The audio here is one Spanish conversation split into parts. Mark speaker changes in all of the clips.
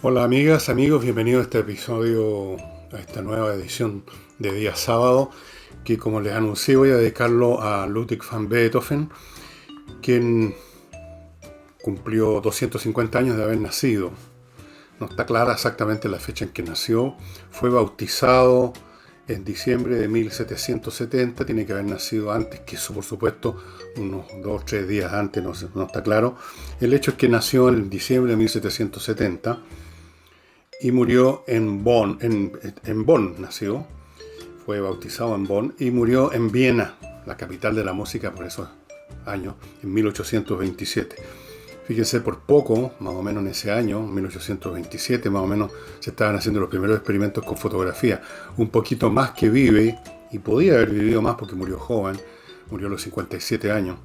Speaker 1: Hola amigas, amigos, bienvenidos a este episodio, a esta nueva edición de día sábado, que como les anuncié voy a dedicarlo a Ludwig van Beethoven, quien cumplió 250 años de haber nacido. No está clara exactamente la fecha en que nació, fue bautizado en diciembre de 1770, tiene que haber nacido antes que eso, por supuesto, unos 2 o 3 días antes, no está claro. El hecho es que nació en diciembre de 1770 y murió en Bonn, en Bonn nació, fue bautizado en Bonn y murió en Viena, la capital de la música por esos años, en 1827. Fíjense, por poco, más o menos en ese año, 1827, más o menos, se estaban haciendo los primeros experimentos con fotografía. Un poquito más que vive, y podía haber vivido más porque murió joven, murió a los 57 años.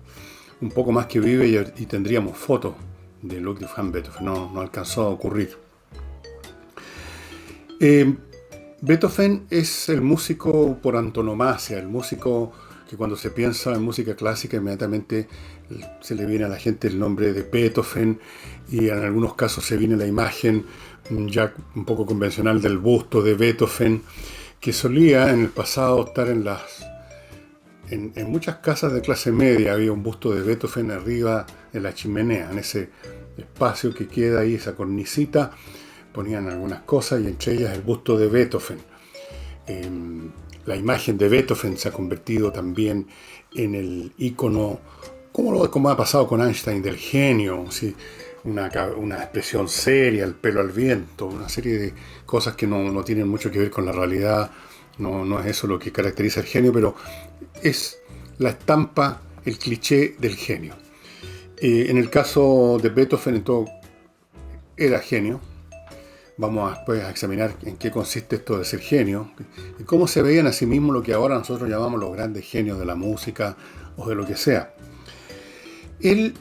Speaker 1: Un poco más que vive y tendríamos fotos de Ludwig van Beethoven, no alcanzó a ocurrir. Eh, Beethoven es el músico por antonomasia, el músico que cuando se piensa en música clásica inmediatamente se le viene a la gente el nombre de Beethoven y en algunos casos se viene la imagen ya un poco convencional del busto de Beethoven que solía en el pasado estar en muchas casas de clase media. Había un busto de Beethoven arriba en la chimenea, en ese espacio que queda ahí, esa cornicita ponían algunas cosas y entre ellas el busto de Beethoven. Eh, la imagen de Beethoven se ha convertido también en el ícono, como ha pasado con Einstein, del genio, ¿sí? Una expresión seria, el pelo al viento, una serie de cosas que no tienen mucho que ver con la realidad, no es eso lo que caracteriza al genio, pero es la estampa, el cliché del genio. En el caso de Beethoven, en todo, era genio. Vamos después a examinar en qué consiste esto de ser genio y cómo se veían a sí mismos lo que ahora nosotros llamamos los grandes genios de la música o de lo que sea. Él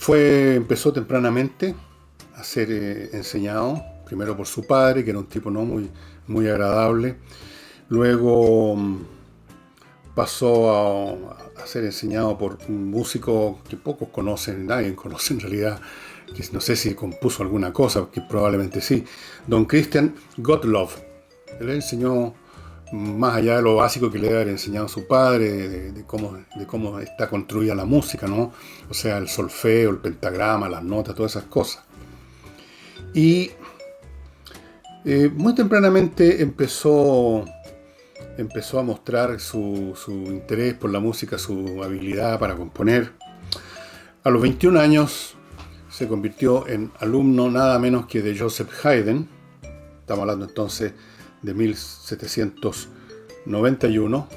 Speaker 1: empezó tempranamente a ser enseñado, primero por su padre, que era un tipo no muy agradable. Luego pasó a ser enseñado por un músico que pocos conocen, nadie conoce en realidad, que no sé si compuso alguna cosa, que probablemente sí, don Christian Gottlob. Él le enseñó más allá de lo básico que le había enseñado su padre, de cómo está construida la música, ¿no? O sea, el solfeo, el pentagrama, las notas, todas esas cosas. Y muy tempranamente empezó a mostrar su interés por la música, su habilidad para componer. A los 21 años se convirtió en alumno nada menos que de Joseph Haydn. Estamos hablando entonces de 1791.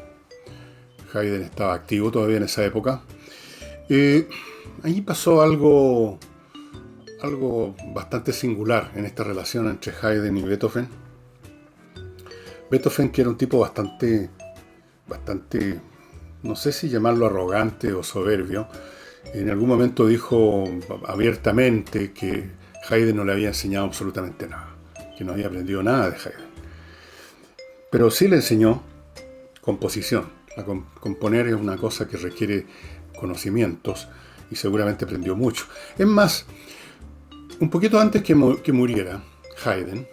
Speaker 1: Haydn estaba activo todavía en esa época. Allí pasó algo bastante singular en esta relación entre Haydn y Beethoven. Beethoven, que era un tipo bastante, no sé si llamarlo arrogante o soberbio, en algún momento dijo abiertamente que Haydn no le había enseñado absolutamente nada, que no había aprendido nada de Haydn. Pero sí le enseñó composición. Componer es una cosa que requiere conocimientos y seguramente aprendió mucho. Es más, un poquito antes que muriera Haydn,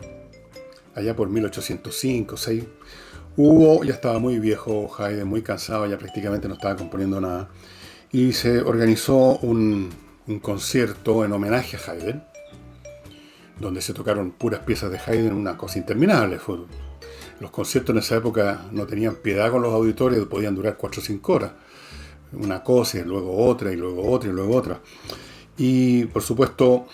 Speaker 1: allá por 1805-6, ya estaba muy viejo Haydn, muy cansado, ya prácticamente no estaba componiendo nada, y se organizó un concierto en homenaje a Haydn, donde se tocaron puras piezas de Haydn, una cosa interminable. Los conciertos en esa época no tenían piedad con los auditorios, podían durar 4 o 5 horas. Una cosa y luego otra y luego otra y luego otra. Y por supuesto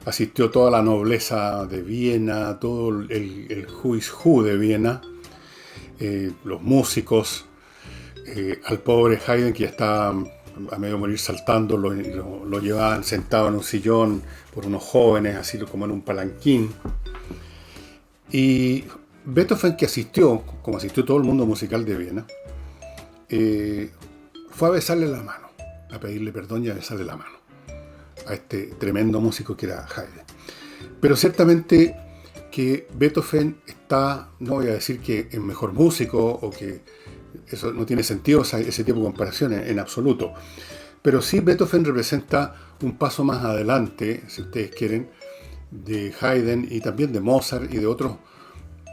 Speaker 1: asistió toda la nobleza de Viena, todo el who is who de Viena, los músicos, al pobre Haydn que ya estaba a medio morir saltando, lo llevaban sentado en un sillón por unos jóvenes, así como en un palanquín. Y Beethoven, que asistió, como asistió todo el mundo musical de Viena, fue a besarle la mano, a pedirle perdón y a besarle la mano a este tremendo músico que era Haydn. Pero ciertamente que Beethoven está, no voy a decir que es mejor músico o que eso no tiene sentido, ese tipo de comparaciones en absoluto. Pero sí Beethoven representa un paso más adelante, si ustedes quieren, de Haydn y también de Mozart y de otros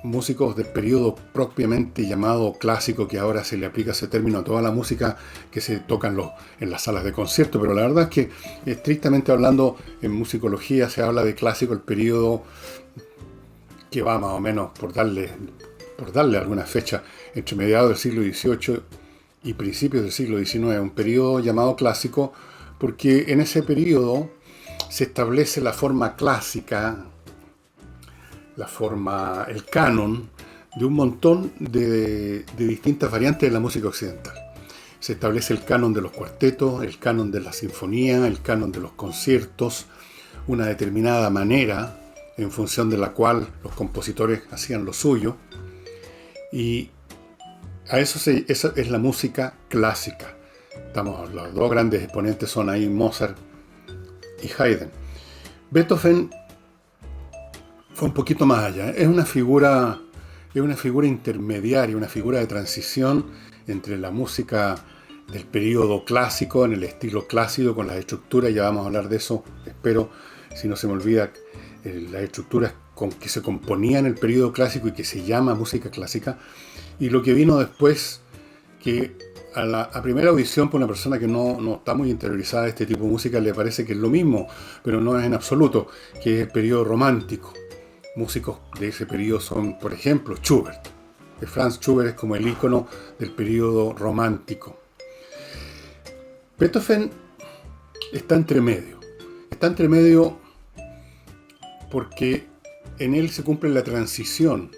Speaker 1: músicos del periodo propiamente llamado clásico, que ahora se le aplica ese término a toda la música que se toca en las salas de concierto, pero la verdad es que estrictamente hablando en musicología se habla de clásico el periodo que va más o menos por darle alguna fecha entre mediados del siglo XVIII y principios del siglo XIX, un periodo llamado clásico porque en ese periodo se establece la forma clásica, el canon de un montón de distintas variantes de la música occidental. Se establece el canon de los cuartetos, el canon de la sinfonía, el canon de los conciertos, una determinada manera en función de la cual los compositores hacían lo suyo. Y esa es la música clásica. Los dos grandes exponentes son ahí Mozart y Haydn. Beethoven fue un poquito más allá. Es una figura intermediaria, una figura de transición entre la música del periodo clásico, en el estilo clásico, con las estructuras, ya vamos a hablar de eso, espero, si no se me olvida, las estructuras con que se componía en el periodo clásico y que se llama música clásica, y lo que vino después, que a primera audición por una persona que no está muy interiorizada a este tipo de música le parece que es lo mismo, pero no es en absoluto, que es el periodo romántico. Músicos de ese periodo son, por ejemplo, Schubert. Franz Schubert es como el ícono del periodo romántico. Beethoven está entre medio. Está entre medio porque en él se cumple la transición.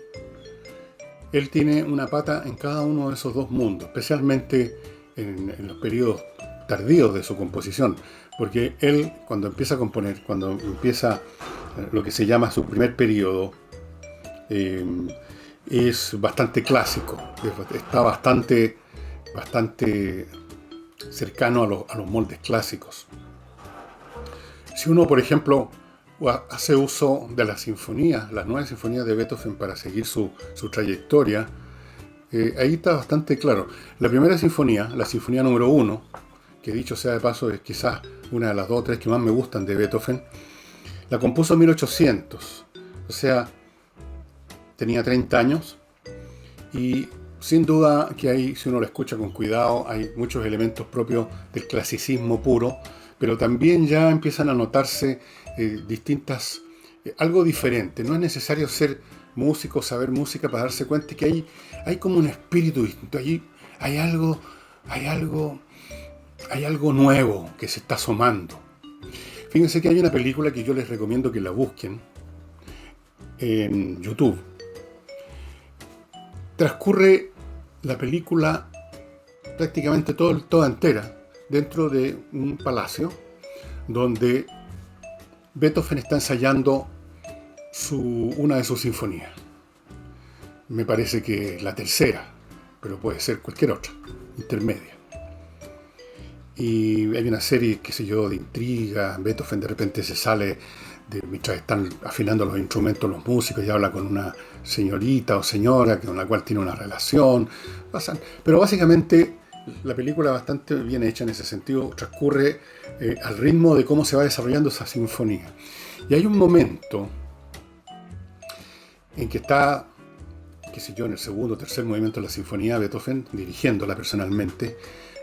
Speaker 1: Él tiene una pata en cada uno de esos dos mundos, especialmente en los periodos tardíos de su composición, porque él cuando empieza a componer, cuando empieza lo que se llama su primer periodo, es bastante clásico, está bastante cercano a los moldes clásicos. Si uno, por ejemplo, hace uso de las sinfonías, las 9 sinfonías de Beethoven para seguir su trayectoria, ahí está bastante claro. La primera sinfonía, la sinfonía número 1, que dicho sea de paso es quizás una de las 2 o 3 que más me gustan de Beethoven, la compuso en 1800, o sea, tenía 30 años, y sin duda que ahí, si uno lo escucha con cuidado, hay muchos elementos propios del clasicismo puro, pero también ya empiezan a notarse algo diferente. No es necesario ser músico, saber música para darse cuenta que hay como un espíritu distinto, allí hay algo nuevo que se está asomando. Fíjense que hay una película que yo les recomiendo que la busquen en YouTube. Transcurre la película prácticamente toda entera dentro de un palacio donde Beethoven está ensayando una de sus sinfonías. Me parece que la tercera, pero puede ser cualquier otra, intermedia. Y hay una serie, qué sé yo, de intriga. Beethoven de repente se sale mientras están afinando los instrumentos los músicos y habla con una señorita o señora con la cual tiene una relación. Pero básicamente la película, bastante bien hecha en ese sentido, transcurre al ritmo de cómo se va desarrollando esa sinfonía. Y hay un momento en que está, qué sé yo, en el segundo o tercer movimiento de la sinfonía, Beethoven dirigiéndola personalmente.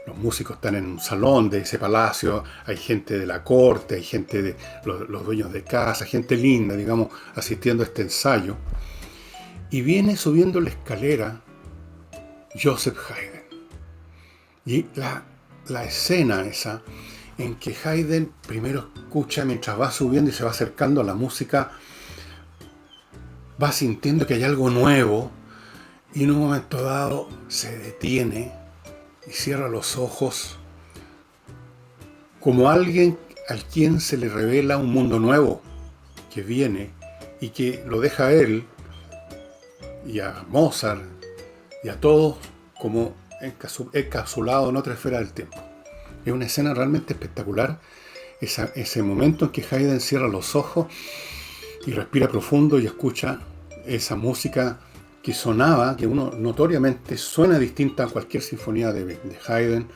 Speaker 1: Los músicos están en un salón de ese palacio, hay gente de la corte, hay gente de los dueños de casa, gente linda, digamos, asistiendo a este ensayo. Y viene subiendo la escalera Joseph Haydn. Y la escena esa en que Haydn primero escucha mientras va subiendo y se va acercando a la música, va sintiendo que hay algo nuevo y en un momento dado se detiene y cierra los ojos como alguien al quien se le revela un mundo nuevo que viene y que lo deja a él y a Mozart y a todos como encapsulado en otra esfera del tiempo. Es una escena realmente espectacular, ese momento en que Haydn cierra los ojos y respira profundo y escucha esa música que sonaba, que uno notoriamente suena distinta a cualquier sinfonía de Haydn,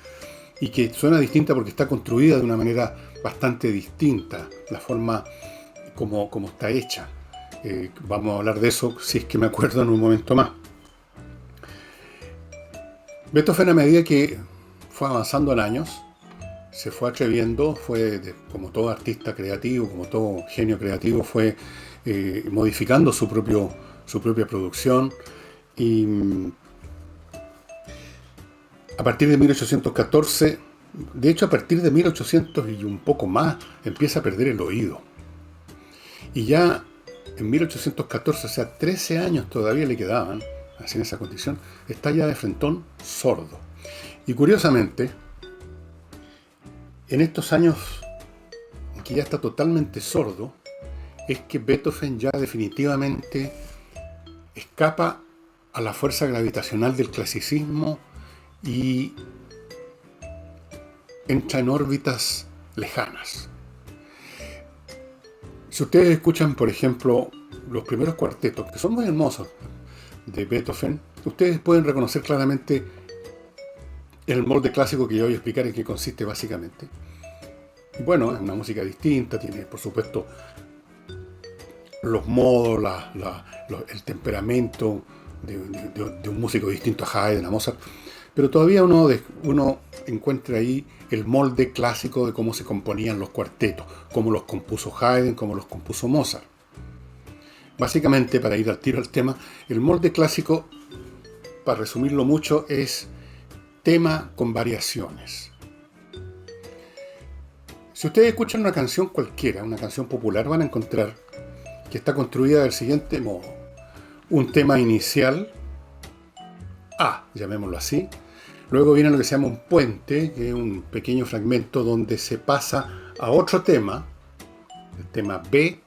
Speaker 1: y que suena distinta porque está construida de una manera bastante distinta. La forma como está hecha. Vamos a hablar de eso si es que me acuerdo en un momento más. Beethoven, a medida que fue avanzando en años, se fue atreviendo, como todo artista creativo, como todo genio creativo, fue modificando su propia producción, y a partir de 1814, de hecho a partir de 1800 y un poco más, empieza a perder el oído. Y ya en 1814, o sea, 13 años todavía le quedaban, así en esa condición, está ya de frentón sordo. Y curiosamente, en estos años en que ya está totalmente sordo, es que Beethoven ya definitivamente escapa a la fuerza gravitacional del clasicismo y entra en órbitas lejanas. Si ustedes escuchan, por ejemplo, los primeros cuartetos, que son muy hermosos, de Beethoven, ustedes pueden reconocer claramente el molde clásico que yo voy a explicar en qué consiste básicamente. Bueno, es una música distinta, tiene por supuesto los modos, el temperamento de un músico distinto a Haydn, a Mozart, pero todavía uno encuentra ahí el molde clásico de cómo se componían los cuartetos, cómo los compuso Haydn, cómo los compuso Mozart. Básicamente, para ir al tiro al tema, el molde clásico, para resumirlo mucho, es tema con variaciones. Si ustedes escuchan una canción cualquiera, una canción popular, van a encontrar que está construida del siguiente modo. Un tema inicial, A, llamémoslo así. Luego viene lo que se llama un puente, que es un pequeño fragmento donde se pasa a otro tema, el tema B,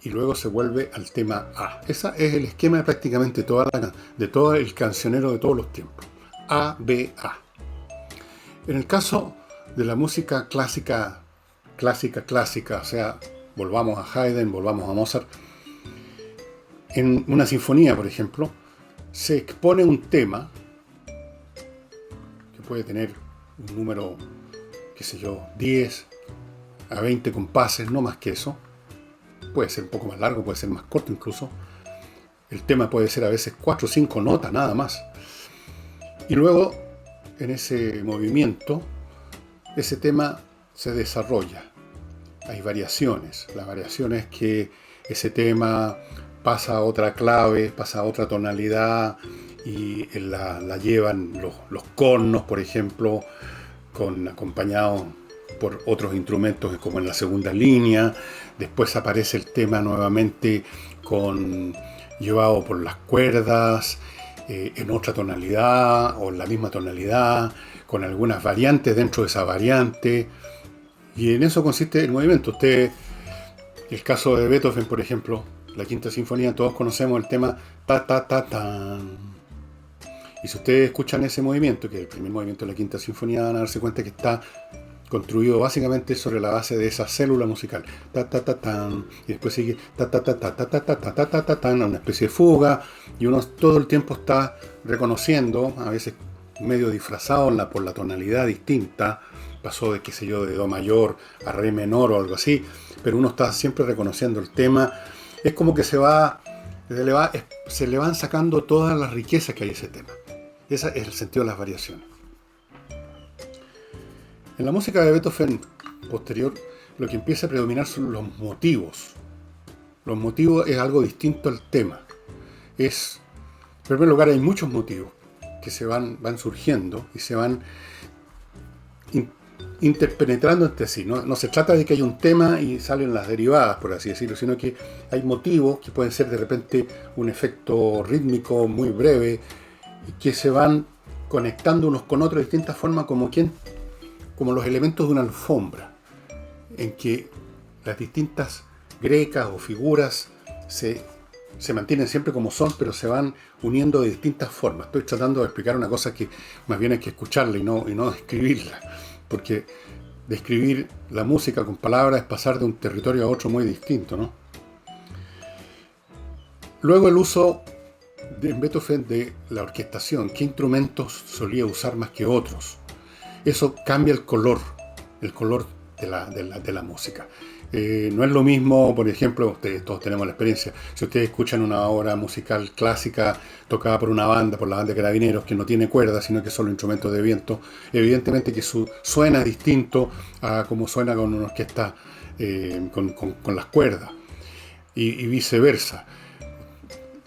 Speaker 1: y luego se vuelve al tema A. Ese es el esquema de prácticamente de todo el cancionero de todos los tiempos. A, B, A. En el caso de la música clásica, o sea, volvamos a Haydn, volvamos a Mozart, en una sinfonía, por ejemplo, se expone un tema que puede tener un número, qué sé yo, 10 a 20 compases, no más que eso. Puede ser un poco más largo, puede ser más corto incluso. El tema puede ser a veces 4 o 5 notas, nada más. Y luego, en ese movimiento, ese tema se desarrolla. Hay variaciones. La variación es que ese tema pasa a otra clave, pasa a otra tonalidad, y la llevan los cornos, por ejemplo, acompañados por otros instrumentos como en la segunda línea. Después aparece el tema nuevamente llevado por las cuerdas, en otra tonalidad o en la misma tonalidad, con algunas variantes dentro de esa variante. Y en eso consiste el movimiento. El caso de Beethoven, por ejemplo, la Quinta Sinfonía, todos conocemos el tema ta ta ta tan. Y si ustedes escuchan ese movimiento, que es el primer movimiento de la Quinta Sinfonía, van a darse cuenta que está construido básicamente sobre la base de esa célula musical. Ta ta ta tan. Y después sigue ta ta ta ta ta ta ta ta ta ta ta tan, una especie de fuga, y uno todo el tiempo está reconociendo, a veces medio disfrazado por la tonalidad distinta. Pasó de, qué sé yo, de do mayor a re menor o algo así, pero uno está siempre reconociendo el tema. Es como que se le van sacando todas las riquezas que hay en ese tema. Ese es el sentido de las variaciones. En la música de Beethoven posterior, lo que empieza a predominar son los motivos. Los motivos es algo distinto al tema. En primer lugar, hay muchos motivos que se van surgiendo y se van interpenetrando entre sí. No se trata de que haya un tema y salen las derivadas, por así decirlo, sino que hay motivos que pueden ser de repente un efecto rítmico muy breve, que se van conectando unos con otros de distintas formas, como los elementos de una alfombra, en que las distintas grecas o figuras se mantienen siempre como son, pero se van uniendo de distintas formas. Estoy tratando de explicar una cosa que más bien hay que escucharla y no describirla, porque describir la música con palabras es pasar de un territorio a otro muy distinto, ¿no? Luego el uso en Beethoven de la orquestación, qué instrumentos solía usar más que otros. Eso cambia el color de la música. No es lo mismo, por ejemplo, ustedes todos tenemos la experiencia, si ustedes escuchan una obra musical clásica tocada por una banda, por la banda de Carabineros, que no tiene cuerdas, sino que es solo instrumentos de viento, evidentemente que suena distinto a como suena con una orquesta con las cuerdas, y viceversa.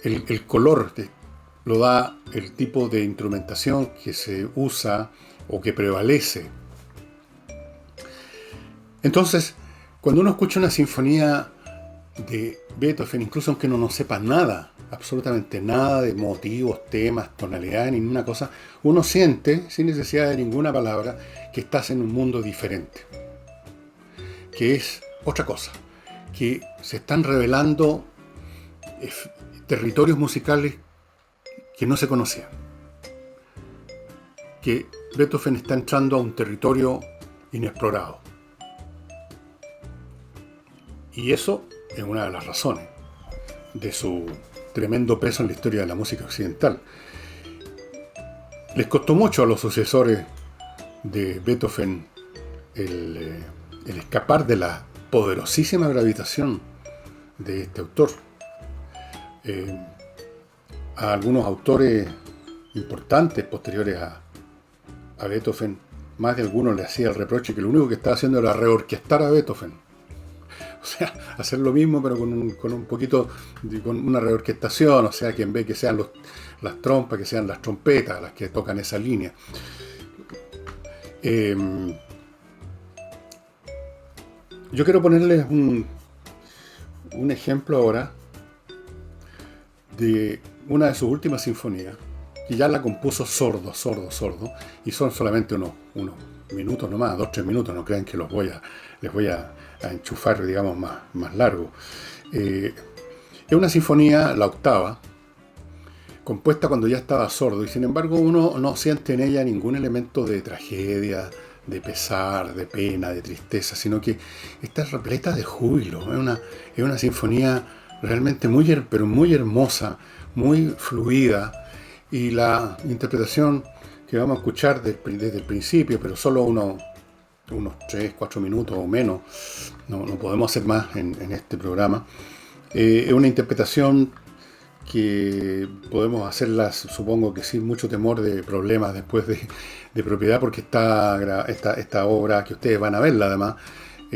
Speaker 1: El color lo da el tipo de instrumentación que se usa o que prevalece. Entonces, cuando uno escucha una sinfonía de Beethoven, incluso aunque uno no sepa nada, absolutamente nada de motivos, temas, tonalidades, ninguna cosa, uno siente, sin necesidad de ninguna palabra, que estás en un mundo diferente, que es otra cosa, que se están revelando territorios musicales que no se conocían, que Beethoven está entrando a un territorio inexplorado. Y eso es una de las razones de su tremendo peso en la historia de la música occidental. Les costó mucho a los sucesores de Beethoven el escapar de la poderosísima gravitación de este autor. A algunos autores importantes posteriores a Beethoven, más de algunos le hacía el reproche que lo único que estaba haciendo era reorquestar a Beethoven. O sea, hacer lo mismo pero con un poquito, con una reorquestación, o sea, que en vez que sean las trompas, que sean las trompetas las que tocan esa línea. Yo quiero ponerles un ejemplo ahora de una de sus últimas sinfonías, que ya la compuso sordo, y son solamente unos minutos nomás, 2-3 minutos, no crean que les voy a enchufar, digamos, más largo. Es una sinfonía, la octava, compuesta cuando ya estaba sordo, y sin embargo uno no siente en ella ningún elemento de tragedia, de pesar, de pena, de tristeza, sino que está repleta de júbilo. Es una sinfonía realmente pero muy hermosa, muy fluida, y la interpretación que vamos a escuchar desde el principio, pero solo unos 3-4 minutos o menos, no podemos hacer más en este programa, es una interpretación que podemos hacerla, supongo que sin mucho temor de problemas después de propiedad, porque esta obra, que ustedes van a verla además,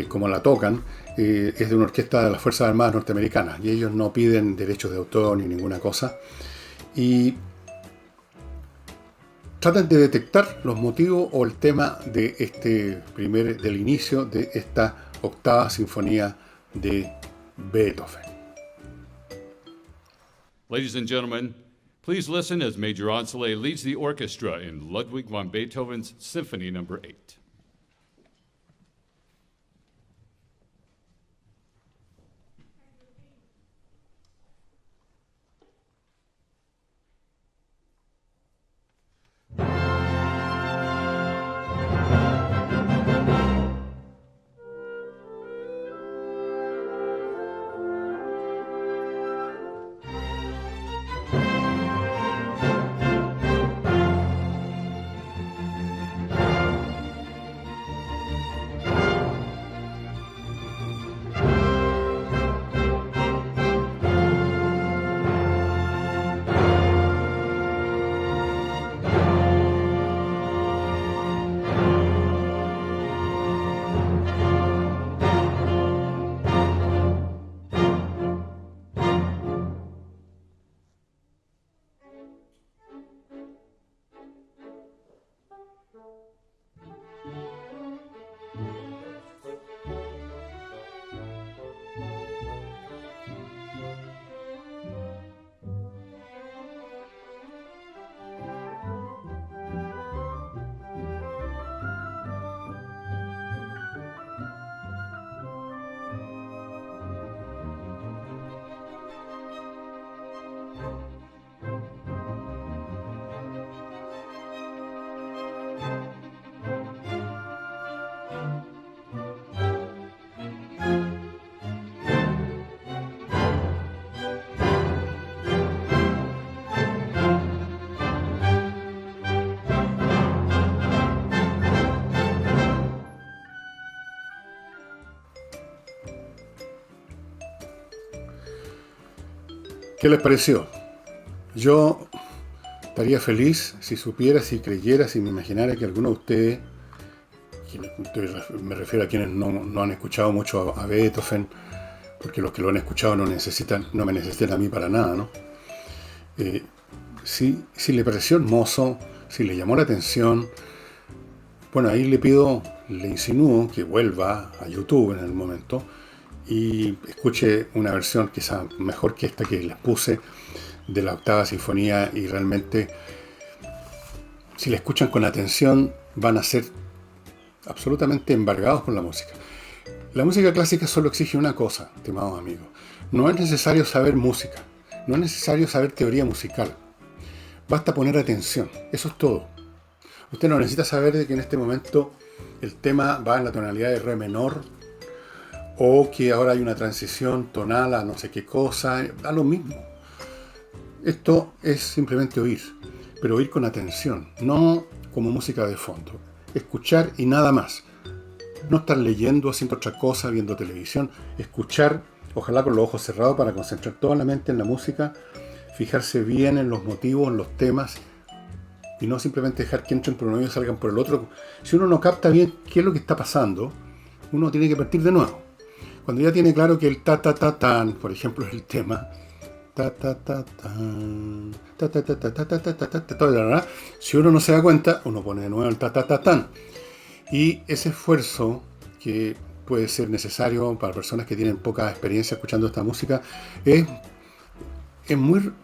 Speaker 1: como la tocan, es de una orquesta de las Fuerzas Armadas norteamericanas, y ellos no piden derechos de autor ni ninguna cosa, y tratan de detectar los motivos o el tema de del inicio de esta octava sinfonía de Beethoven.
Speaker 2: Ladies and gentlemen, please listen as Major Ansele leads the orchestra in Ludwig van Beethoven's Symphony No. 8.
Speaker 1: ¿Qué les pareció? Yo estaría feliz si supiera, si creyera, si me imaginara que alguno de ustedes, me refiero a quienes no han escuchado mucho a Beethoven, porque los que lo han escuchado no me necesitan a mí para nada, ¿no? Si le pareció hermoso, si le llamó la atención, bueno, ahí le insinúo que vuelva a YouTube en el momento y escuche una versión quizá mejor que esta que les puse de la octava sinfonía, y realmente si la escuchan con atención van a ser absolutamente embargados por la música. La música clásica solo exige una cosa, estimados amigos. No es necesario saber música, no es necesario saber teoría musical. Basta poner atención, eso es todo. Usted no necesita saber de que en este momento el tema va en la tonalidad de re menor, o que ahora hay una transición tonal a no sé qué cosa, da lo mismo. Esto es simplemente oír, pero oír con atención, no como música de fondo. Escuchar y nada más. No estar leyendo, haciendo otra cosa, viendo televisión. Escuchar, ojalá con los ojos cerrados, para concentrar toda la mente en la música, fijarse bien en los motivos, en los temas, y no simplemente dejar que entren por un oído y salgan por el otro. Si uno no capta bien qué es lo que está pasando, uno tiene que partir de nuevo. Cuando ya tiene claro que el ta ta ta tan, por ejemplo, es el tema, ta ta ta tan, ta ta ta ta ta ta ta ta ta ta, si uno no se da cuenta, uno pone de nuevo el ta ta ta tan. Y ese esfuerzo que puede ser necesario para personas que tienen poca experiencia escuchando esta música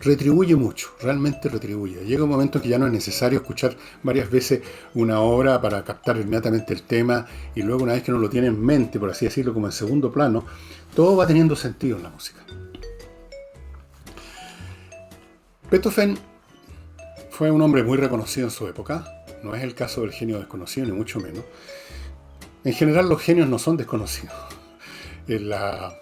Speaker 1: retribuye mucho, realmente retribuye. Llega un momento que ya no es necesario escuchar varias veces una obra para captar inmediatamente el tema, y luego, una vez que uno lo tiene en mente, por así decirlo, como en segundo plano, todo va teniendo sentido en la música. Beethoven fue un hombre muy reconocido en su época. No es el caso del genio desconocido, ni mucho menos. En general, los genios no son desconocidos. La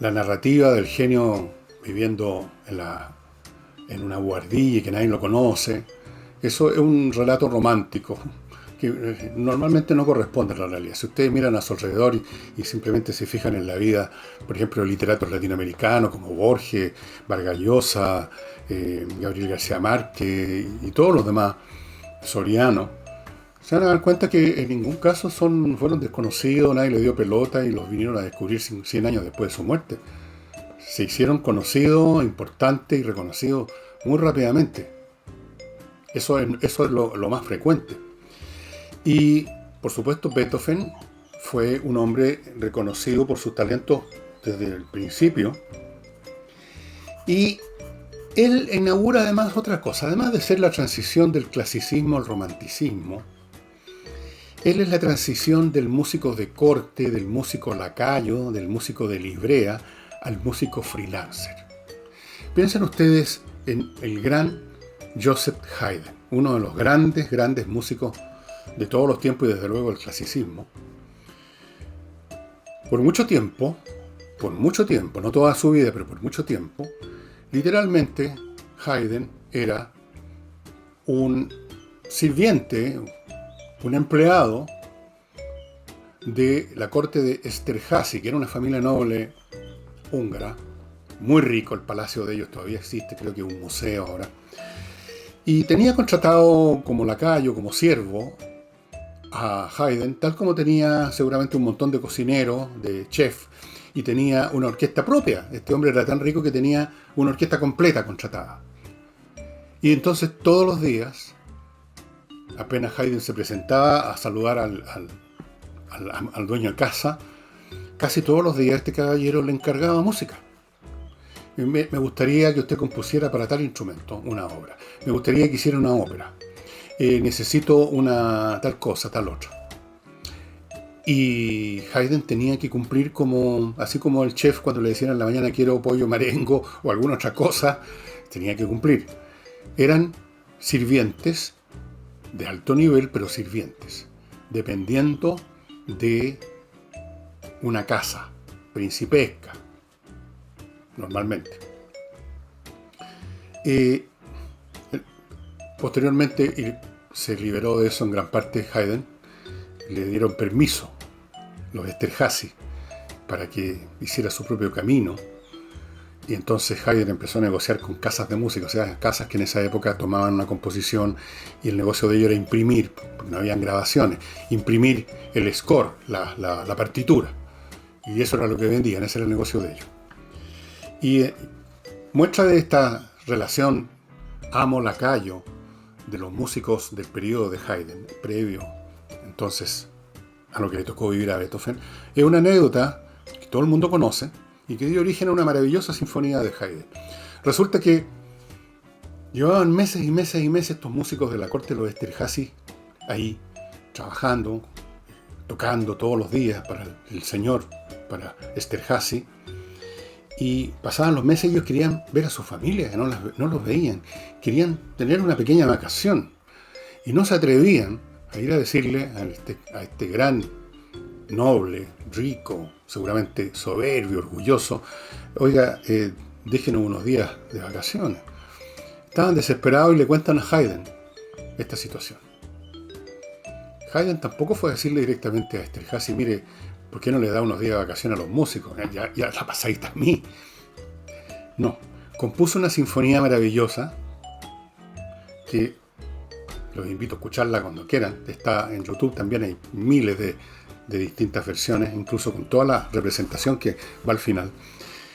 Speaker 1: narrativa del genio viviendo en una buhardilla y que nadie lo conoce, eso es un relato romántico que normalmente no corresponde a la realidad. Si ustedes miran a su alrededor y simplemente se fijan en la vida, por ejemplo, de literatos latinoamericanos como Borges, Vargas Llosa, Gabriel García Márquez y todos los demás, Soriano, se van a dar cuenta que en ningún caso fueron desconocidos, nadie le dio pelota y los vinieron a descubrir 100 años después de su muerte. Se hicieron conocidos, importantes y reconocidos muy rápidamente. Eso es lo más frecuente. Y, por supuesto, Beethoven fue un hombre reconocido por sus talentos desde el principio. Y él inaugura además otra cosa. Además de ser la transición del clasicismo al romanticismo, él es la transición del músico de corte, del músico lacayo, del músico de librea, al músico freelancer. Piensen ustedes en el gran Joseph Haydn, uno de los grandes músicos de todos los tiempos y desde luego el clasicismo. Por mucho tiempo, no toda su vida, pero por mucho tiempo, literalmente Haydn era un sirviente, un empleado de la corte de Esterházy, que era una familia noble húngara, muy rico. El palacio de ellos todavía existe, creo que es un museo ahora. Y tenía contratado como lacayo, como siervo, a Haydn, tal como tenía seguramente un montón de cocineros, de chef, y tenía una orquesta propia. Este hombre era tan rico que tenía una orquesta completa contratada. Y entonces todos los días, apenas Haydn se presentaba a saludar al dueño de casa, casi todos los días este caballero le encargaba música. Me gustaría que usted compusiera para tal instrumento una obra. Me gustaría que hiciera una ópera. Necesito una tal cosa, tal otra. Y Haydn tenía que cumplir así como el chef cuando le decían en la mañana quiero pollo marengo o alguna otra cosa, tenía que cumplir. Eran sirvientes de alto nivel, pero sirvientes, dependiendo de una casa principesca, normalmente. Posteriormente se liberó de eso en gran parte Haydn. Le dieron permiso los Esterházy para que hiciera su propio camino. Y entonces Haydn empezó a negociar con casas de música, o sea, casas que en esa época tomaban una composición y el negocio de ellos era imprimir, porque no habían grabaciones, imprimir el score, la partitura. Y eso era lo que vendían, ese era el negocio de ellos. Y muestra de esta relación amo-lacayo de los músicos del periodo de Haydn, previo entonces a lo que le tocó vivir a Beethoven, es una anécdota que todo el mundo conoce y que dio origen a una maravillosa sinfonía de Haydn. Resulta que llevaban meses y meses y meses estos músicos de la corte de los Esterházy ahí, trabajando, tocando todos los días para el señor, para Esterházy, y pasaban los meses y ellos querían ver a su familia, que no los veían, querían tener una pequeña vacación, y no se atrevían a ir a decirle a este gran noble, rico, seguramente soberbio, orgulloso, oiga, déjenos unos días de vacaciones. Estaban desesperados y le cuentan a Haydn esta situación. Haydn tampoco fue a decirle directamente a Esterházy, mire, ¿por qué no le da unos días de vacaciones a los músicos? Ya la pasáis a mí. No, compuso una sinfonía maravillosa que los invito a escucharla cuando quieran. Está en YouTube, también hay miles de distintas versiones, incluso con toda la representación que va al final,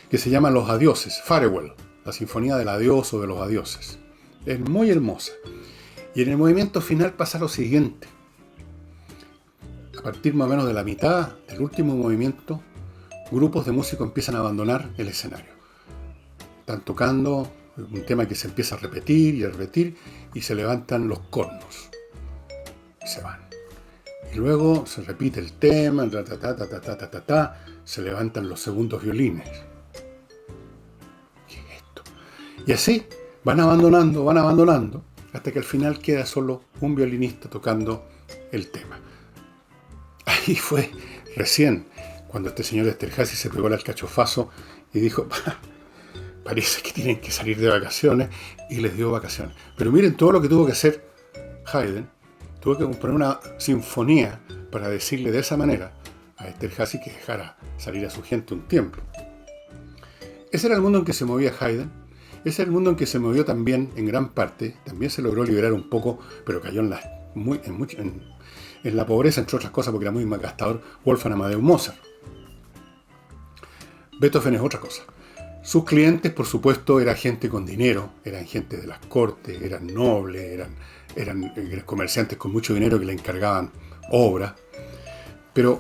Speaker 1: que se llama Los Adioses, Farewell, la sinfonía del adiós o de los adioses. Es muy hermosa. Y en el movimiento final pasa lo siguiente. A partir más o menos de la mitad del último movimiento, grupos de músicos empiezan a abandonar el escenario. Están tocando un tema que se empieza a repetir y se levantan los cornos. Y se van. Y luego se repite el tema, se levantan los segundos violines. ¿Qué es esto? Y así van abandonando, hasta que al final queda solo un violinista tocando el tema. Ahí fue recién cuando este señor Esterházy se pegó el alcachofazo y dijo, parece que tienen que salir de vacaciones, y les dio vacaciones. Pero miren todo lo que tuvo que hacer Haydn. Tuvo que componer una sinfonía para decirle de esa manera a Esterházy que dejara salir a su gente un tiempo. Ese era el mundo en que se movía Haydn. Ese era el mundo en que se movió también, en gran parte. También se logró liberar un poco, pero cayó en la pobreza, entre otras cosas, porque era muy malgastador, Wolfgang Amadeus Mozart. Beethoven es otra cosa. Sus clientes, por supuesto, eran gente con dinero, eran gente de las cortes, eran nobles, eran comerciantes con mucho dinero que le encargaban obras. Pero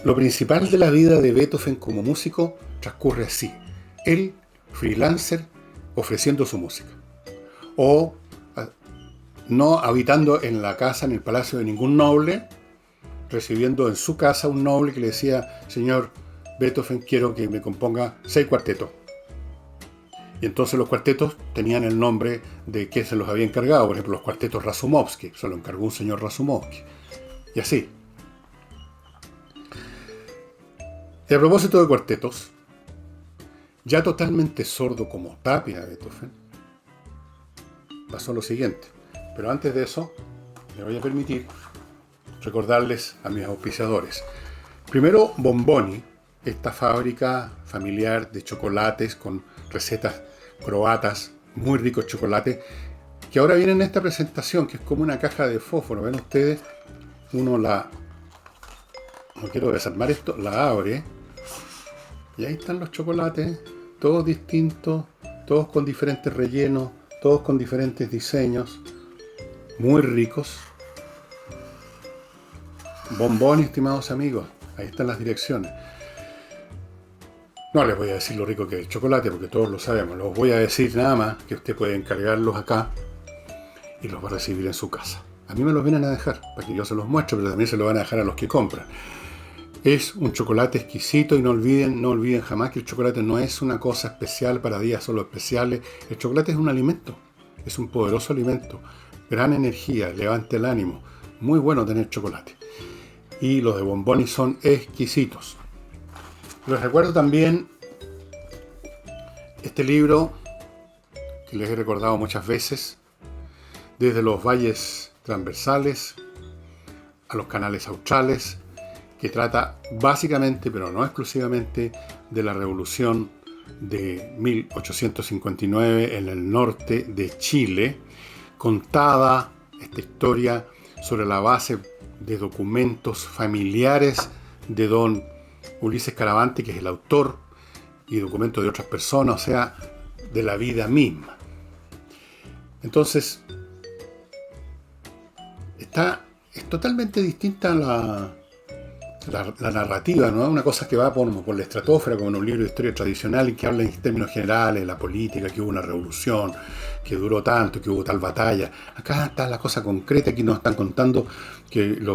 Speaker 1: lo principal de la vida de Beethoven como músico transcurre así. Él, freelancer, ofreciendo su música. O no habitando en la casa, en el palacio de ningún noble, recibiendo en su casa un noble que le decía, señor Beethoven, quiero que me componga 6 cuartetos. Y entonces los cuartetos tenían el nombre de quien se los había encargado. Por ejemplo, los cuartetos Razumovsky, se lo encargó un señor Razumovsky. Y así. Y a propósito de cuartetos, ya totalmente sordo como Tapia Beethoven, pasó lo siguiente. Pero antes de eso, me voy a permitir recordarles a mis auspiciadores. Primero, Bomboni, esta fábrica familiar de chocolates con recetas croatas, muy ricos chocolates, que ahora viene en esta presentación, que es como una caja de fósforo. ¿Ven ustedes? Uno no quiero desarmar esto, la abre, y ahí están los chocolates, todos distintos, todos con diferentes rellenos, todos con diferentes diseños, muy ricos. Bombón, estimados amigos, ahí están las direcciones. No les voy a decir lo rico que es el chocolate, porque todos lo sabemos. Los voy a decir nada más que usted puede encargarlos acá y los va a recibir en su casa. A mí me los vienen a dejar, para que yo se los muestre, pero también se los van a dejar a los que compran. Es un chocolate exquisito y no olviden jamás que el chocolate no es una cosa especial para días solo especiales. El chocolate es un alimento, es un poderoso alimento. Gran energía, levanta el ánimo. Muy bueno tener chocolate. Y los de Bomboni son exquisitos. Les recuerdo también este libro que les he recordado muchas veces, desde los valles transversales a los canales australes, que trata básicamente, pero no exclusivamente, de la revolución de 1859 en el norte de Chile, contada esta historia sobre la base de documentos familiares de don Ulises Caravante, que es el autor, y documentos de otras personas, o sea, de la vida misma. Entonces, es totalmente distinta la narrativa, no es una cosa que va por la estratosfera, como en un libro de historia tradicional, en que habla en términos generales de la política, que hubo una revolución, que duró tanto, que hubo tal batalla. Acá está la cosa concreta, aquí nos están contando que el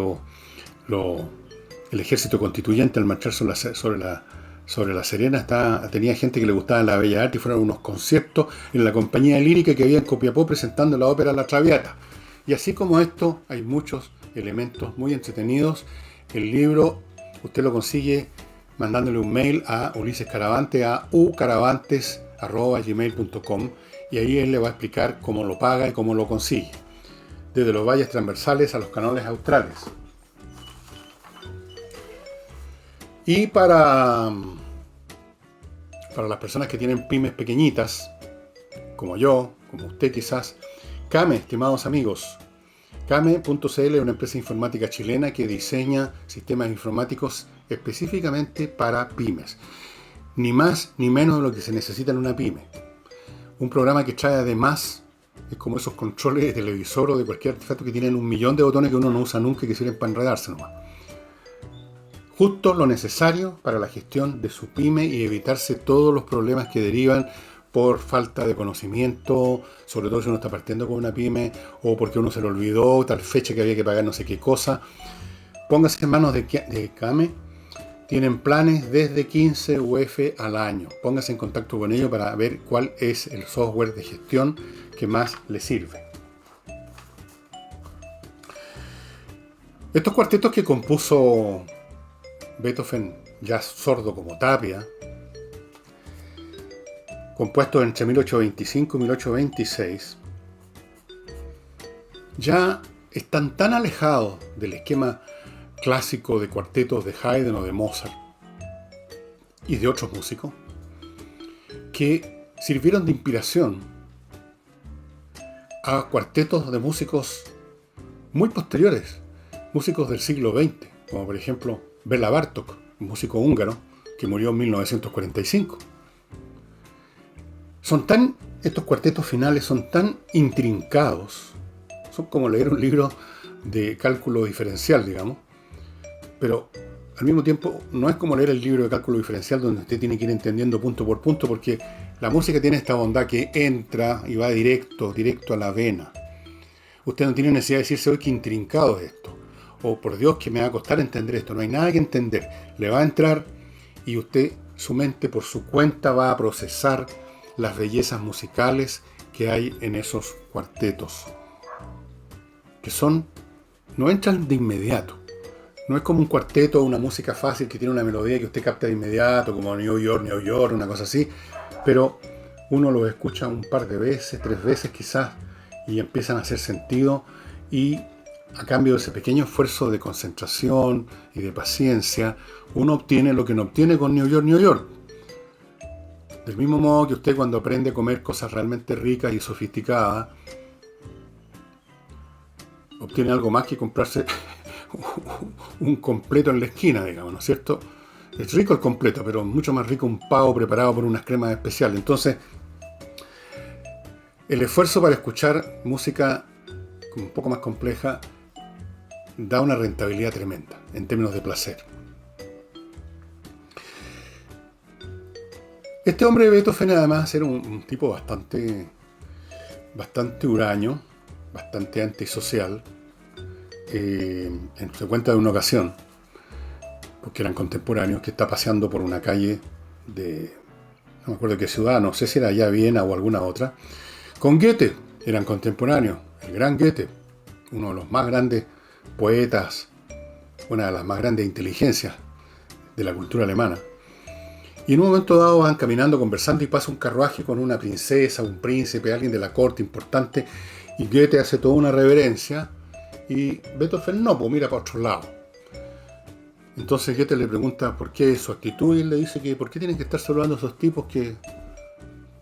Speaker 1: ejército constituyente, al marchar sobre la Serena, tenía gente que le gustaba la bella arte y fueron unos conciertos en la compañía lírica que había en Copiapó presentando la ópera La Traviata. Y así como esto, hay muchos elementos muy entretenidos. El libro usted lo consigue mandándole un mail a Ulises Caravante, a ucaravantes@gmail.com, y ahí él le va a explicar cómo lo paga y cómo lo consigue. Desde los valles transversales a los canales australes. Y para las personas que tienen pymes pequeñitas, como yo, como usted quizás, Kame, estimados amigos. Kame.cl es una empresa informática chilena que diseña sistemas informáticos específicamente para pymes. Ni más ni menos de lo que se necesita en una pyme. Un programa que trae además, es como esos controles de televisor o de cualquier artefacto que tienen 1.000.000 de botones que uno no usa nunca y que sirven para enredarse nomás. Justo lo necesario para la gestión de su pyme y evitarse todos los problemas que derivan por falta de conocimiento, sobre todo si uno está partiendo con una pyme o porque uno se le olvidó tal fecha que había que pagar no sé qué cosa. Póngase en manos de Kame. Tienen planes desde 15 UF al año. Póngase en contacto con ellos para ver cuál es el software de gestión que más le sirve. Estos cuartetos que compuso Beethoven, ya sordo como Tapia, compuestos entre 1825 y 1826, ya están tan alejados del esquema clásico de cuartetos de Haydn o de Mozart y de otros músicos, que sirvieron de inspiración a cuartetos de músicos muy posteriores, músicos del siglo XX, como por ejemplo Béla Bartók, un músico húngaro que murió en 1945. Estos cuartetos finales son tan intrincados, son como leer un libro de cálculo diferencial, digamos, pero al mismo tiempo no es como leer el libro de cálculo diferencial donde usted tiene que ir entendiendo punto por punto, porque la música tiene esta bondad que entra y va directo a la vena. Usted no tiene necesidad de decirse, hoy qué intrincado es esto, o por Dios que me va a costar entender esto. No hay nada que entender, le va a entrar y usted, su mente por su cuenta, va a procesar las bellezas musicales que hay en esos cuartetos, que no entran de inmediato. No es como un cuarteto o una música fácil que tiene una melodía que usted capta de inmediato, como New York, una cosa así, pero uno lo escucha un par de veces, 3 veces quizás, y empiezan a hacer sentido, y a cambio de ese pequeño esfuerzo de concentración y de paciencia, uno obtiene lo que no obtiene con New York. Del mismo modo que usted, cuando aprende a comer cosas realmente ricas y sofisticadas, obtiene algo más que comprarse un completo en la esquina, digamos, ¿no es cierto? Es rico el completo, pero mucho más rico un pavo preparado por unas cremas especiales. Entonces, el esfuerzo para escuchar música un poco más compleja da una rentabilidad tremenda en términos de placer. Este hombre Beethoven, además, era un tipo bastante huraño, bastante antisocial. Se cuenta de una ocasión, porque eran contemporáneos, que está paseando por una calle no me acuerdo qué ciudad, no sé si era ya Viena o alguna otra, con Goethe. Eran contemporáneos, el gran Goethe, uno de los más grandes poetas, una de las más grandes inteligencias de la cultura alemana. Y en un momento dado van caminando, conversando, y pasa un carruaje con una princesa, un príncipe, alguien de la corte importante, y Goethe hace toda una reverencia, y Beethoven no, pues mira para otro lado. Entonces Goethe le pregunta por qué su actitud y él le dice que por qué tienen que estar saludando a esos tipos que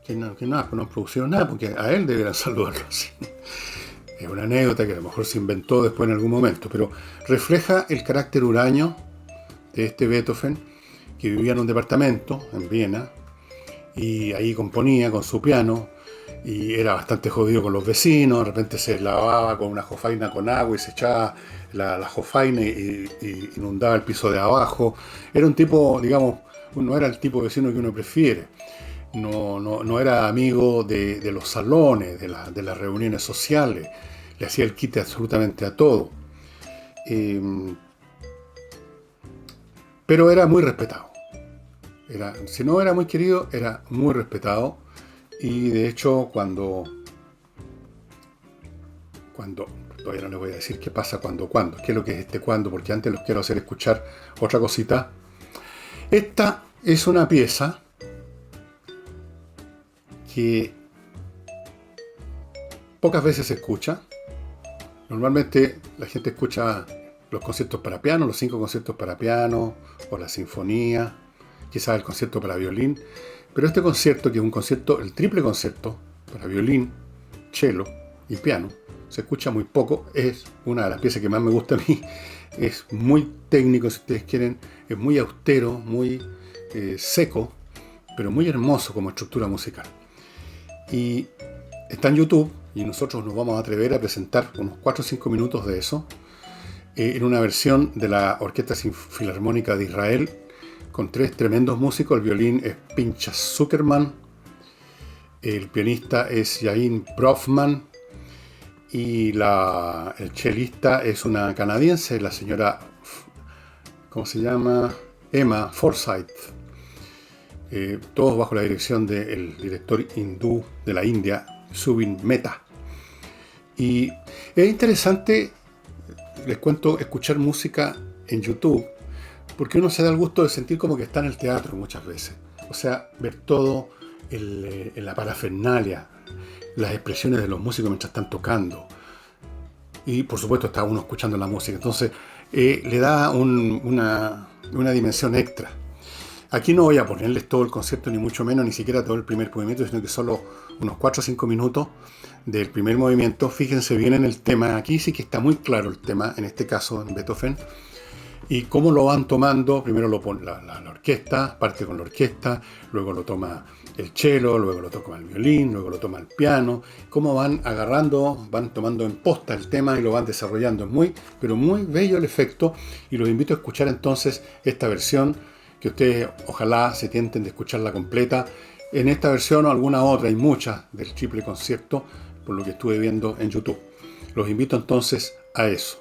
Speaker 1: nada, pues no han producido nada, porque a él deberían saludarlo así. Es una anécdota que a lo mejor se inventó después en algún momento, pero refleja el carácter huraño de este Beethoven, que vivía en un departamento en Viena, y ahí componía con su piano, y era bastante jodido con los vecinos, de repente se lavaba con una jofaina con agua y se echaba la jofaina y inundaba el piso de abajo. Era un tipo, digamos, no era el tipo de vecino que uno prefiere. No era amigo de los salones, de las reuniones sociales. Le hacía el quite absolutamente a todo. Eh, pero era muy respetado. Si no era muy querido, era muy respetado. Y de hecho, todavía no les voy a decir qué pasa cuando, qué es lo que es este cuando, porque antes los quiero hacer escuchar otra cosita. Esta es una pieza que pocas veces se escucha. Normalmente la gente escucha los conciertos para piano, los 5 conciertos para piano, o la sinfonía, quizás el concierto para violín. Pero este concierto, que es un concierto, el triple concierto para violín, cello y piano, se escucha muy poco. Es una de las piezas que más me gusta a mí. Es muy técnico, si ustedes quieren, es muy austero, muy seco, pero muy hermoso como estructura musical. Y está en YouTube, y nosotros nos vamos a atrever a presentar unos 4 o 5 minutos de eso, en una versión de la Orquesta Filarmónica de Israel, con 3 tremendos músicos. El violín es Pinchas Zuckerman, el pianista es Yain Brofman, y el chelista es una canadiense, la señora, ¿cómo se llama? Emma Forsyth. Todos bajo la dirección del director hindú de la India, Zubin Mehta. Y es interesante, les cuento, escuchar música en YouTube, porque uno se da el gusto de sentir como que está en el teatro muchas veces. O sea, ver todo en la parafernalia, las expresiones de los músicos mientras están tocando. Y por supuesto está uno escuchando la música. Entonces le da una dimensión extra. Aquí no voy a ponerles todo el concierto, ni mucho menos, ni siquiera todo el primer movimiento, sino que solo unos 4 o 5 minutos del primer movimiento. Fíjense bien en el tema. Aquí sí que está muy claro el tema, en este caso en Beethoven. Y cómo lo van tomando. Primero lo pone la orquesta, parte con la orquesta, luego lo toma el cello, luego lo toma el violín, luego lo toma el piano. Cómo van agarrando, van tomando en posta el tema y lo van desarrollando. Es muy, pero muy bello el efecto, y los invito a escuchar entonces esta versión, que ustedes ojalá se tienten de escucharla completa. En esta versión o alguna otra, hay muchas del triple concierto, por lo que estuve viendo en YouTube. Los invito entonces a eso.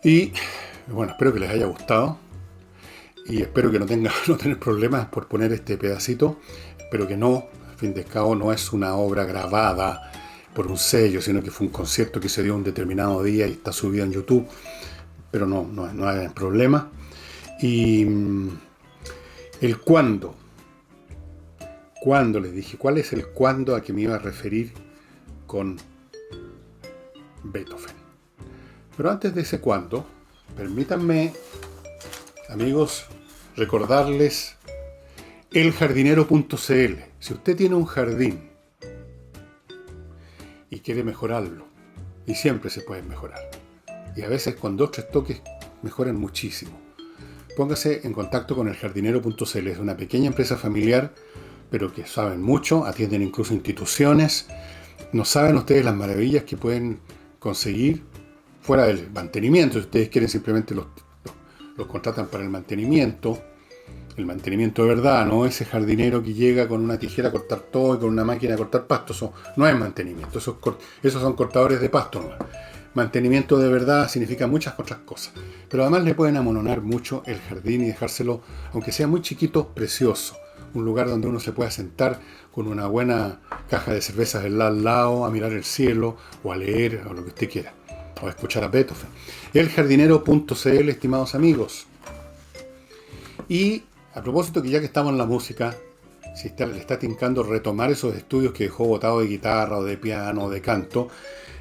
Speaker 1: Y bueno, espero que les haya gustado y espero que no tener problemas por poner este pedacito. Espero que no, al fin de cabo no es una obra grabada por un sello, sino que fue un concierto que se dio un determinado día y está subido en YouTube, pero no hay problema. Y el cuándo, les dije, ¿cuál es el cuándo a que me iba a referir con Beethoven? Pero antes de ese cuándo, permítanme, amigos, recordarles eljardinero.cl. Si usted tiene un jardín y quiere mejorarlo, y siempre se puede mejorar, y a veces con 2 o 3 toques mejoran muchísimo, póngase en contacto con eljardinero.cl. Es una pequeña empresa familiar, pero que saben mucho, atienden incluso instituciones. No saben ustedes las maravillas que pueden conseguir fuera del mantenimiento. Si ustedes quieren, simplemente los contratan para el mantenimiento de verdad, no ese jardinero que llega con una tijera a cortar todo y con una máquina a cortar pasto. Eso no es mantenimiento, esos son cortadores de pasto nomás. Mantenimiento de verdad significa muchas otras cosas, pero además le pueden amononar mucho el jardín y dejárselo, aunque sea muy chiquito, precioso. Un lugar donde uno se pueda sentar con una buena caja de cervezas al lado, a mirar el cielo, o a leer, o lo que usted quiera, o a escuchar a Beethoven. Eljardinero.cl, estimados amigos. Y a propósito, que ya que estamos en la música, si le está tincando retomar esos estudios que dejó botado de guitarra, o de piano, o de canto,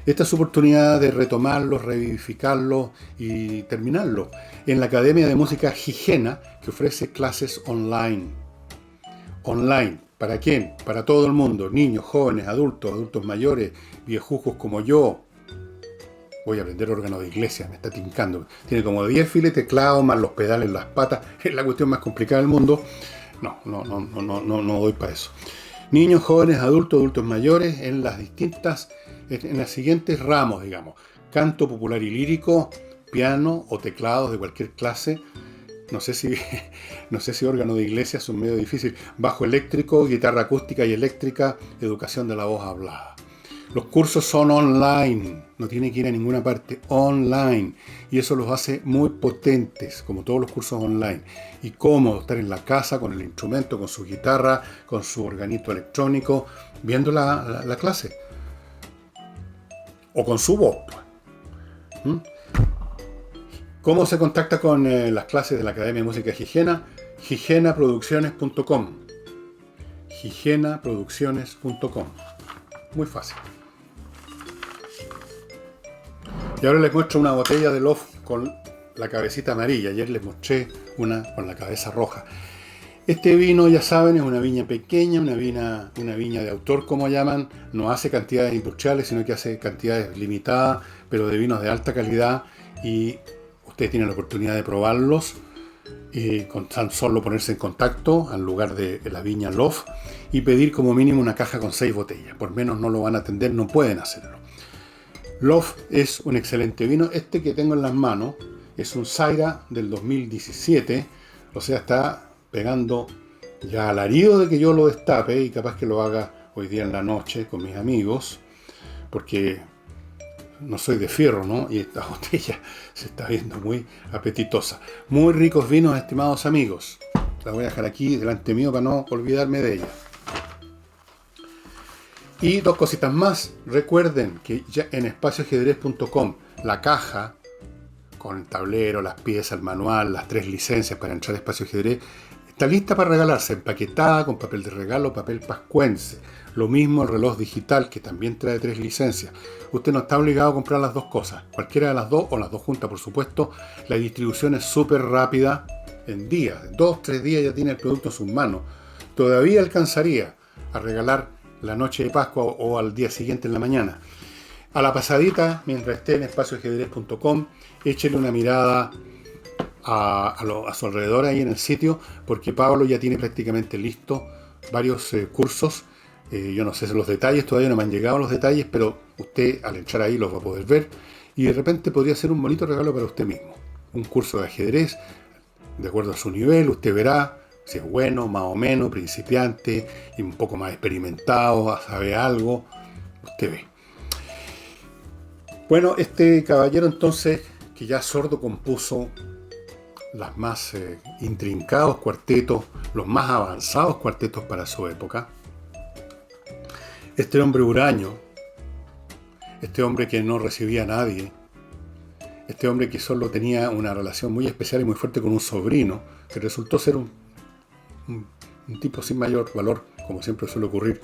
Speaker 1: esta es su oportunidad de retomarlos, revivificarlos y terminarlos en la Academia de Música Gigena, que ofrece clases online. Online. ¿Para quién? Para todo el mundo. Niños, jóvenes, adultos mayores, viejujos como yo. Voy a aprender órgano de iglesia, me está tincando. Tiene como 10 files de teclado, más los pedales en las patas. Es la cuestión más complicada del mundo. No doy para eso. Niños, jóvenes, adultos mayores, en las siguientes ramos, digamos. Canto popular y lírico, piano o teclados de cualquier clase. No sé si órgano de iglesia es un medio difícil. Bajo eléctrico, guitarra acústica y eléctrica, educación de la voz hablada. Los cursos son online, no tiene que ir a ninguna parte, online. Y eso los hace muy potentes, como todos los cursos online. Y cómodo estar en la casa con el instrumento, con su guitarra, con su organito electrónico, viendo la clase. O con su voz. ¿Cómo se contacta con las clases de la Academia de Música Gigena? gigenaproducciones.com. gigenaproducciones.com. Muy fácil. Y ahora les muestro una botella de Love con la cabecita amarilla. Ayer les mostré una con la cabeza roja. Este vino, ya saben, es una viña pequeña, una viña de autor, como llaman. No hace cantidades industriales, sino que hace cantidades limitadas, pero de vinos de alta calidad. Y ustedes tienen la oportunidad de probarlos. Y con tan solo ponerse en contacto al lugar de la viña Love y pedir como mínimo una caja con 6 botellas. Por menos no lo van a atender, no pueden hacerlo. Love es un excelente vino. Este que tengo en las manos es un Syrah del 2017. O sea, está pegando ya alarido de que yo lo destape y capaz que lo haga hoy día en la noche con mis amigos. Porque no soy de fierro, ¿no? Y esta botella se está viendo muy apetitosa. Muy ricos vinos, estimados amigos. La voy a dejar aquí delante mío para no olvidarme de ella. Y 2 cositas más. Recuerden que ya en espacioajedrez.com la caja con el tablero, las piezas, el manual, las 3 licencias para entrar a Espacio Ajedrez está lista para regalarse, empaquetada con papel de regalo, papel pascuense. Lo mismo el reloj digital, que también trae 3 licencias. Usted no está obligado a comprar las 2 cosas, cualquiera de las 2 o las 2 juntas, por supuesto. La distribución es súper rápida, en días, 2-3 días ya tiene el producto en sus manos. Todavía alcanzaría a regalar la noche de Pascua o al día siguiente en la mañana. A la pasadita, mientras esté en espacioajedrez.com, échele una mirada a su alrededor ahí en el sitio, porque Pablo ya tiene prácticamente listo varios cursos. Yo no sé si los detalles, todavía no me han llegado los detalles, pero usted al entrar ahí los va a poder ver y de repente podría ser un bonito regalo para usted mismo. Un curso de ajedrez, de acuerdo a su nivel, usted verá si es bueno, más o menos, principiante, y un poco más experimentado, sabe algo, usted ve. Bueno, este caballero entonces, que ya sordo compuso los más intrincados cuartetos, los más avanzados cuartetos para su época. Este hombre huraño, este hombre que no recibía a nadie, este hombre que solo tenía una relación muy especial y muy fuerte con un sobrino, que resultó ser un tipo sin mayor valor, como siempre suele ocurrir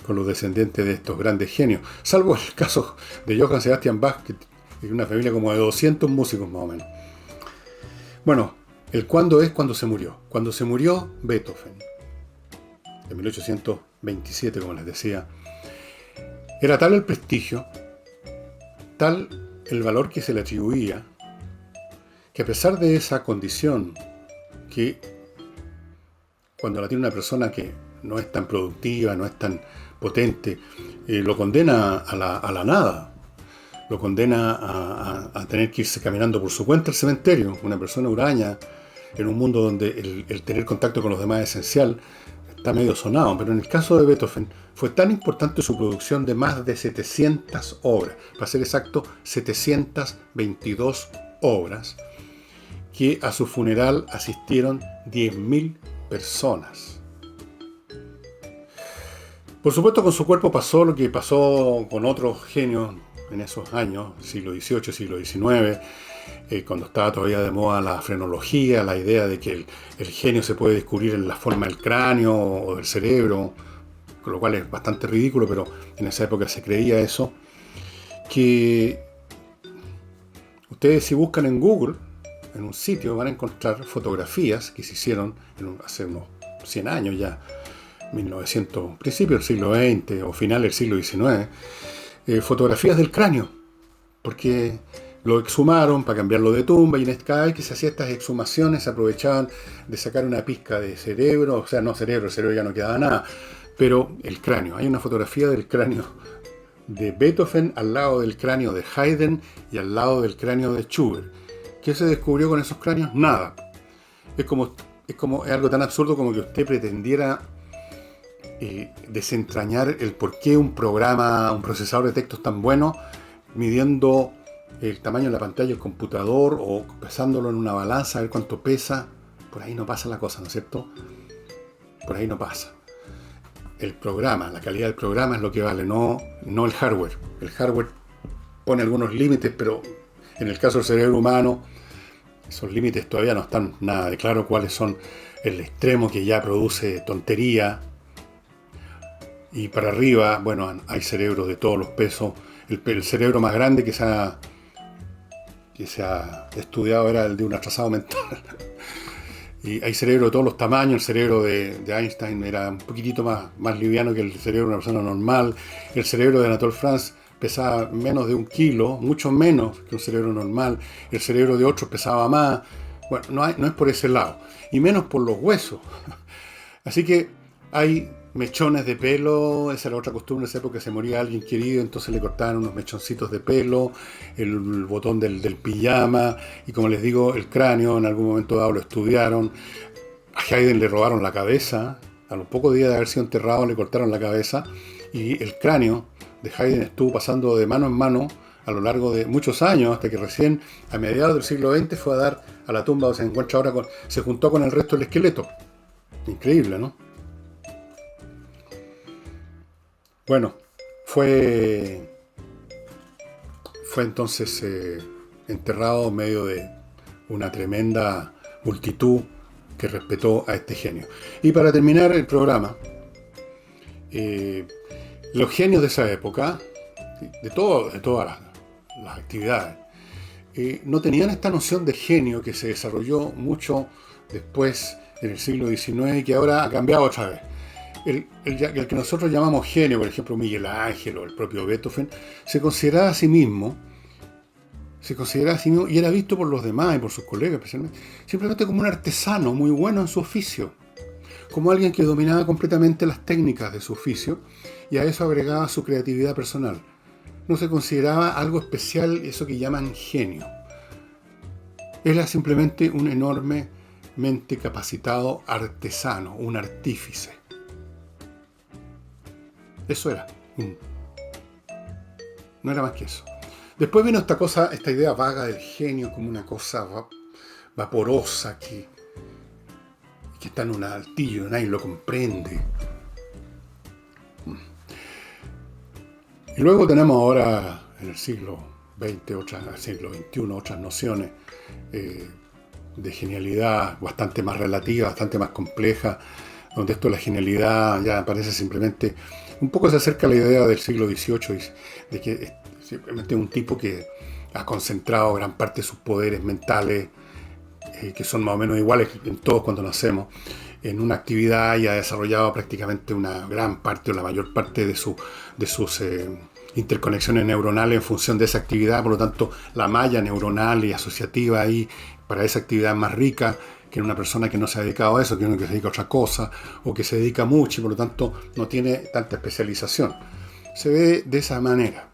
Speaker 1: con los descendientes de estos grandes genios, salvo el caso de Johann Sebastian Bach, que tiene una familia como de 200 músicos más o menos. Bueno, el cuándo es cuando se murió. Cuando se murió Beethoven, en 1827, como les decía, era tal el prestigio, tal el valor que se le atribuía, que a pesar de esa condición, que cuando la tiene una persona que no es tan productiva, no es tan potente, lo condena a la nada, lo condena a tener que irse caminando por su cuenta al cementerio. Una persona huraña en un mundo donde el tener contacto con los demás es esencial, está medio sonado. Pero en el caso de Beethoven fue tan importante su producción de más de 700 obras, para ser exacto 722 obras, que a su funeral asistieron 10.000 personas. Por supuesto, con su cuerpo pasó lo que pasó con otros genios en esos años, siglo XVIII, siglo XIX, cuando estaba todavía de moda la frenología, la idea de que el genio se puede descubrir en la forma del cráneo o del cerebro, con lo cual es bastante ridículo, pero en esa época se creía eso. Que ustedes, si buscan en Google, en un sitio, van a encontrar fotografías que se hicieron hace unos 100 años ya, 1900, principio del siglo XX o final del siglo XIX, fotografías del cráneo, porque lo exhumaron para cambiarlo de tumba, y cada vez que se hacía estas exhumaciones se aprovechaban de sacar una pizca de cerebro, o sea, no cerebro, el cerebro ya no quedaba nada, pero el cráneo. Hay una fotografía del cráneo de Beethoven al lado del cráneo de Haydn y al lado del cráneo de Schubert. ¿Qué se descubrió con esos cráneos? Nada. Es algo tan absurdo como que usted pretendiera desentrañar el por qué un programa, un procesador de texto es tan bueno, midiendo el tamaño de la pantalla del computador o pesándolo en una balanza a ver cuánto pesa. Por ahí no pasa la cosa, ¿no es cierto? Por ahí no pasa. El programa, la calidad del programa es lo que vale, no el hardware. El hardware pone algunos límites, pero en el caso del cerebro humano, esos límites todavía no están nada de claro cuáles son. El extremo que ya produce tontería. Y para arriba, bueno, hay cerebros de todos los pesos. El cerebro más grande que se ha estudiado era el de un atrasado mental. Y hay cerebros de todos los tamaños. El cerebro de Einstein era un poquitito más liviano que el cerebro de una persona normal. El cerebro de Anatole France pesaba menos de 1 kilo, mucho menos que un cerebro normal. El cerebro de otros pesaba más. Bueno, no es por ese lado. Y menos por los huesos. Así que hay mechones de pelo. Esa era otra costumbre en esa época, se moría alguien querido, entonces le cortaban unos mechoncitos de pelo, el botón del pijama, y como les digo, el cráneo en algún momento dado lo estudiaron. A Haydn le robaron la cabeza, a los pocos días de haber sido enterrado le cortaron la cabeza, y el cráneo de Haydn estuvo pasando de mano en mano a lo largo de muchos años, hasta que recién a mediados del siglo XX fue a dar a la tumba donde se encuentra ahora, se juntó con el resto del esqueleto. Increíble, ¿no? Bueno, fue entonces enterrado en medio de una tremenda multitud que respetó a este genio. Y para terminar el programa, los genios de esa época, de todas las actividades, no tenían esta noción de genio que se desarrolló mucho después en el siglo XIX y que ahora ha cambiado otra vez. el que nosotros llamamos genio, por ejemplo Miguel Ángel o el propio Beethoven, se consideraba a sí mismo, y era visto por los demás y por sus colegas especialmente, simplemente como un artesano muy bueno en su oficio, como alguien que dominaba completamente las técnicas de su oficio y a eso agregaba su creatividad personal. No se consideraba algo especial eso que llaman genio. Era simplemente un enormemente capacitado artesano, un artífice. Eso era. No era más que eso. Después vino esta idea vaga del genio como una cosa vaporosa que está en un altillo, nadie lo comprende. Y luego tenemos ahora, en el siglo XX, siglo XXI, otras nociones de genialidad bastante más relativa, bastante más compleja, donde esto de la genialidad ya parece simplemente, un poco se acerca a la idea del siglo XVIII, de que es simplemente un tipo que ha concentrado gran parte de sus poderes mentales, que son más o menos iguales en todos cuando nacemos, en una actividad y ha desarrollado prácticamente una gran parte o la mayor parte de sus interconexiones neuronales en función de esa actividad. Por lo tanto, la malla neuronal y asociativa ahí para esa actividad es más rica que en una persona que no se ha dedicado a eso, que uno que se dedica a otra cosa o que se dedica mucho y por lo tanto no tiene tanta especialización. Se ve de esa manera,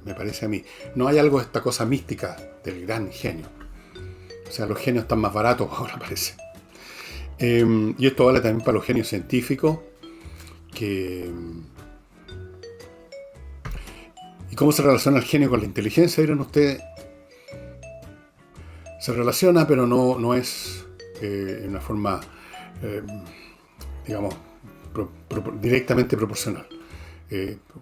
Speaker 1: me parece a mí. No hay algo de esta cosa mística del gran genio. O sea, los genios están más baratos ahora, parece. Y esto vale también para los genios científicos. ¿Y cómo se relaciona el genio con la inteligencia? Dirán ustedes. Se relaciona, pero no es en una forma, digamos, directamente proporcional.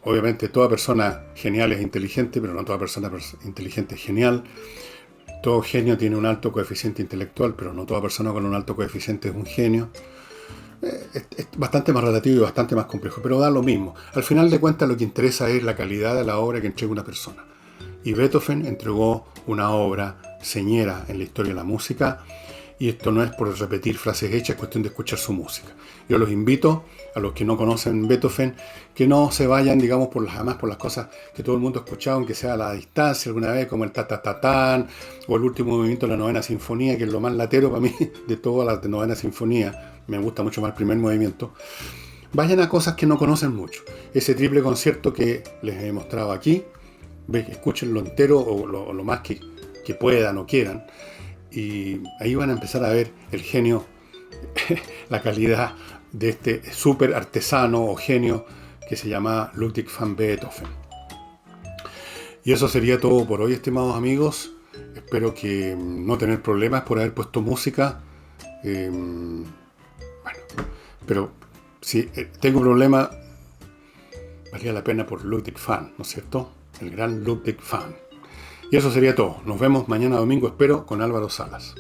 Speaker 1: Obviamente toda persona genial es inteligente, pero no toda persona inteligente es genial. Todo genio tiene un alto coeficiente intelectual, pero no toda persona con un alto coeficiente es un genio. Es bastante más relativo y bastante más complejo, pero da lo mismo. Al final de cuentas lo que interesa es la calidad de la obra que entrega una persona. Y Beethoven entregó una obra señera en la historia de la música, y esto no es por repetir frases hechas, es cuestión de escuchar su música. Yo los invito, a los que no conocen Beethoven, que no se vayan, digamos, por las cosas que todo el mundo ha escuchado, aunque sea a la distancia alguna vez, como el ta-ta-ta-tan, o el último movimiento de la novena sinfonía, que es lo más latero para mí de todas las de novena sinfonía. Me gusta mucho más el primer movimiento. Vayan a cosas que no conocen mucho. Ese triple concierto que les he mostrado aquí, escúchenlo entero o lo más que puedan o quieran, y ahí van a empezar a ver el genio, la calidad de este súper artesano o genio que se llama Ludwig van Beethoven. Y eso sería todo por hoy, estimados amigos. Espero que no tener problemas por haber puesto música. Bueno, pero si tengo problemas, valía la pena por Ludwig van, ¿no es cierto? El gran Ludwig van. Y eso sería todo. Nos vemos mañana domingo, espero, con Álvaro Salas.